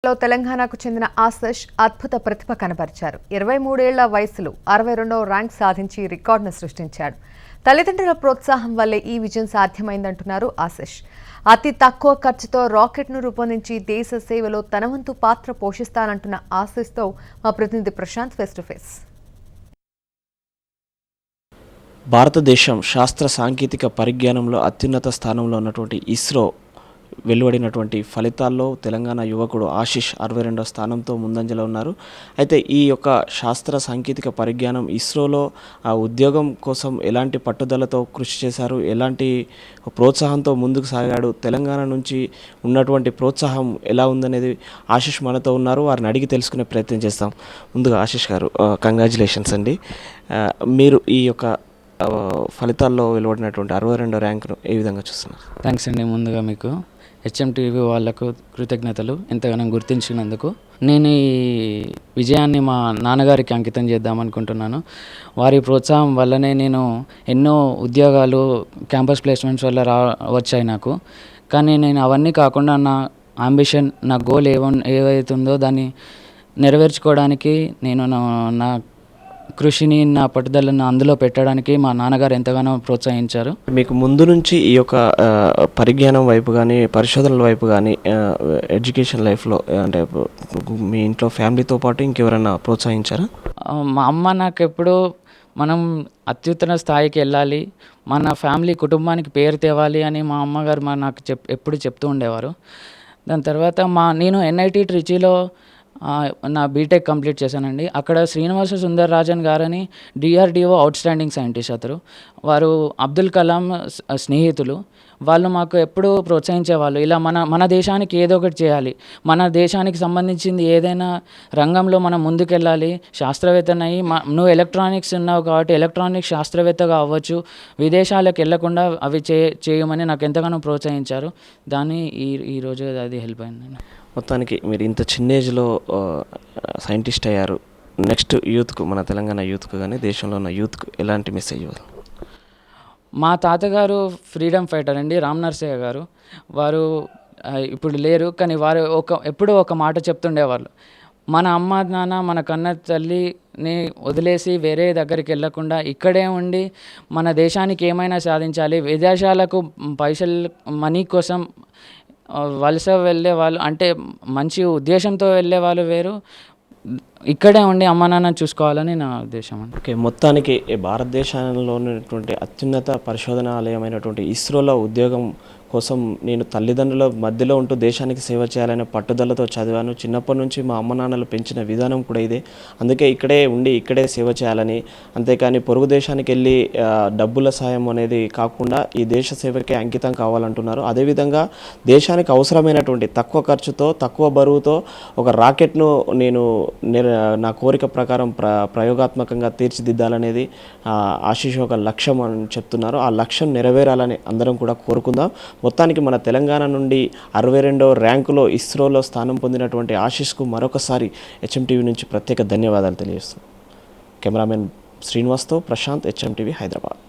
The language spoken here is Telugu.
తెలంగాణకు చెందిన ఆశిష్ అద్భుత ప్రతిభ కనబరిచారు. 23 ఏళ్ల వయసులో 62వ ర్యాంక్ సాధించి రికార్డును సృష్టించాడు. తల్లిదండ్రుల ప్రోత్సాహం వల్లే ఈ విజయం సాధ్యమైందంటున్నారు ఆశిష్. అతి తక్కువ ఖర్చుతో రాకెట్ను రూపొందించి దేశ సేవలో తన వంతు పాత్ర పోషిస్తానంటున్న ఆశిష్తో మా ప్రతినిధి ప్రశాంత్ ఫేస్ టు ఫేస్. భారతదేశం శాస్త్ర సాంకేతిక పరిజ్ఞానంలో అత్యున్నత స్థానంలో ఉన్నటువంటి ఇస్రో వెలువడినటువంటి ఫలితాల్లో తెలంగాణ యువకుడు ఆశిష్ 62వ స్థానంతో ముందంజలో ఉన్నారు. అయితే ఈ యొక్క శాస్త్ర సాంకేతిక పరిజ్ఞానం ఇస్రోలో ఆ ఉద్యోగం కోసం ఎలాంటి పట్టుదలతో కృషి చేశారు, ఎలాంటి ప్రోత్సాహంతో ముందుకు సాగాడు, తెలంగాణ నుంచి ఉన్నటువంటి ప్రోత్సాహం ఎలా ఉందనేది ఆశిష్ మనతో ఉన్నారు. వారిని అడిగి తెలుసుకునే ప్రయత్నం చేస్తాం. ముందుగా ఆశిష్ గారు, కంగ్రాచులేషన్స్ అండి. మీరు ఈ యొక్క ఫలితాల్లో వెలువడినటువంటి 62వ ర్యాంకును ఏ విధంగా చూస్తున్నారు? థ్యాంక్స్ అండి. ముందుగా మీకు HMTV వాళ్ళకు కృతజ్ఞతలు ఎంతగానో గుర్తించినందుకు. నేను ఈ విజయాన్ని మా నాన్నగారికి అంకితం చేద్దామనుకుంటున్నాను. వారి ప్రోత్సాహం వల్లనే నేను ఎన్నో ఉద్యోగాలు క్యాంపస్ ప్లేస్మెంట్స్ వల్ల వచ్చాయి నాకు. కానీ నేను అవన్నీ కాకుండా నా అంబిషన్, నా గోల్ ఏవైతుందో దాన్ని నెరవేర్చుకోవడానికి నేను నా కృషిని, నా పట్టుదలను అందులో పెట్టడానికి మా నాన్నగారు ఎంతగానో ప్రోత్సహించారు. మీకు ముందు నుంచి ఈ యొక్క పరిజ్ఞానం వైపు కానీ, పరిశోధనల వైపు కానీ, ఎడ్యుకేషన్ లైఫ్లో అంటే మీ ఇంట్లో ఫ్యామిలీతో పాటు ఇంకెవరైనా ప్రోత్సహించారా? మా అమ్మ నాకు ఎప్పుడూ మనం అత్యుత్తమ స్థాయికి వెళ్ళాలి, మన ఫ్యామిలీ కుటుంబానికి పేరు తేవాలి అని మా అమ్మగారు నాకు ఎప్పుడు చెప్తూ ఉండేవారు. దాని తర్వాత నేను NIT ట్రిచీలో నా బీటెక్ కంప్లీట్ చేశానండి. అక్కడ శ్రీనివాస సుందరరాజన్ గారని DRDO అవుట్స్టాండింగ్ సైంటిస్ట్ అతను. వారు అబ్దుల్ కలాం స్నేహితులు. వాళ్ళు మాకు ఎప్పుడూ ప్రోత్సహించేవాళ్ళు, ఇలా మన దేశానికి ఏదో ఒకటి చేయాలి, మన దేశానికి సంబంధించింది ఏదైనా రంగంలో మనం ముందుకెళ్ళాలి, శాస్త్రవేత్తనయ్యి నువ్వు ఎలక్ట్రానిక్స్ ఉన్నావు కాబట్టి ఎలక్ట్రానిక్స్ శాస్త్రవేత్తగా అవ్వచ్చు, విదేశాలకు వెళ్లకుండా అవి చేయమని నాకు ఎంతగానో ప్రోత్సహించారు. దాన్ని ఈరోజు అది హెల్ప్ అయిందండి. మొత్తానికి మీరు ఇంత చిన్న ఏజ్లో సైంటిస్ట్ అయ్యారు. నెక్స్ట్ యూత్కు, మన తెలంగాణ యూత్కు కానీ దేశంలో ఉన్న యూత్కు ఎలాంటి మెసేజ్ ఇవ్వాలి? మా తాతగారు ఫ్రీడమ్ ఫైటర్ అండి, రామ్ నర్సయ్య గారు. వారు ఇప్పుడు లేరు, కానీ వారు ఎప్పుడూ ఒక మాట చెప్తుండేవాళ్ళు, మన అమ్మ నాన్న, మన కన్న తల్లిని వదిలేసి వేరే దగ్గరికి వెళ్ళకుండా ఇక్కడే ఉండి మన దేశానికి ఏమైనా సాధించాలి. విదేశాలకు మనీ కోసం వలస వెళ్ళే వాళ్ళు, అంటే మంచి ఉద్దేశంతో వెళ్ళే వాళ్ళు వేరు, ఇక్కడే ఉండి అమ్మ నాన్న చూసుకోవాలని నా ఉద్దేశం అండి. ఓకే, మొత్తానికి భారతదేశంలో ఉన్నటువంటి అత్యున్నత పరిశోధనాలయమైనటువంటి ఇస్రోలో ఉద్యోగం కోసం నేను తల్లిదండ్రుల మధ్యలో ఉంటూ దేశానికి సేవ చేయాలనే పట్టుదలతో చదివాను. చిన్నప్పటి నుంచి మా అమ్మ నాన్నలు పెంచిన విధానం కూడా ఇదే. అందుకే ఇక్కడే ఉండి ఇక్కడే సేవ చేయాలని, అంతేకాని పొరుగు దేశానికి వెళ్ళి డబ్బుల సాయం అనేది కాకుండా ఈ దేశ సేవకే అంకితం కావాలంటున్నారు. అదేవిధంగా దేశానికి అవసరమైనటువంటి తక్కువ ఖర్చుతో, తక్కువ బరువుతో ఒక రాకెట్ను నేను నా కోరిక ప్రకారం ప్రయోగాత్మకంగా తీర్చిదిద్దాలనేది ఆశిష్ ఒక లక్ష్యం అని చెప్తున్నారు. ఆ లక్ష్యం నెరవేరాలని అందరం కూడా కోరుకుందాం. మొత్తానికి మన తెలంగాణ నుండి 62వ ర్యాంకులో ఇస్రోలో స్థానం పొందినటువంటి ఆశిష్కు మరొకసారి HMTV నుంచి ప్రత్యేక ధన్యవాదాలు తెలియజేస్తాం. కెమెరామెన్ శ్రీనివాస్తో ప్రశాంత్, HMTV హైదరాబాద్.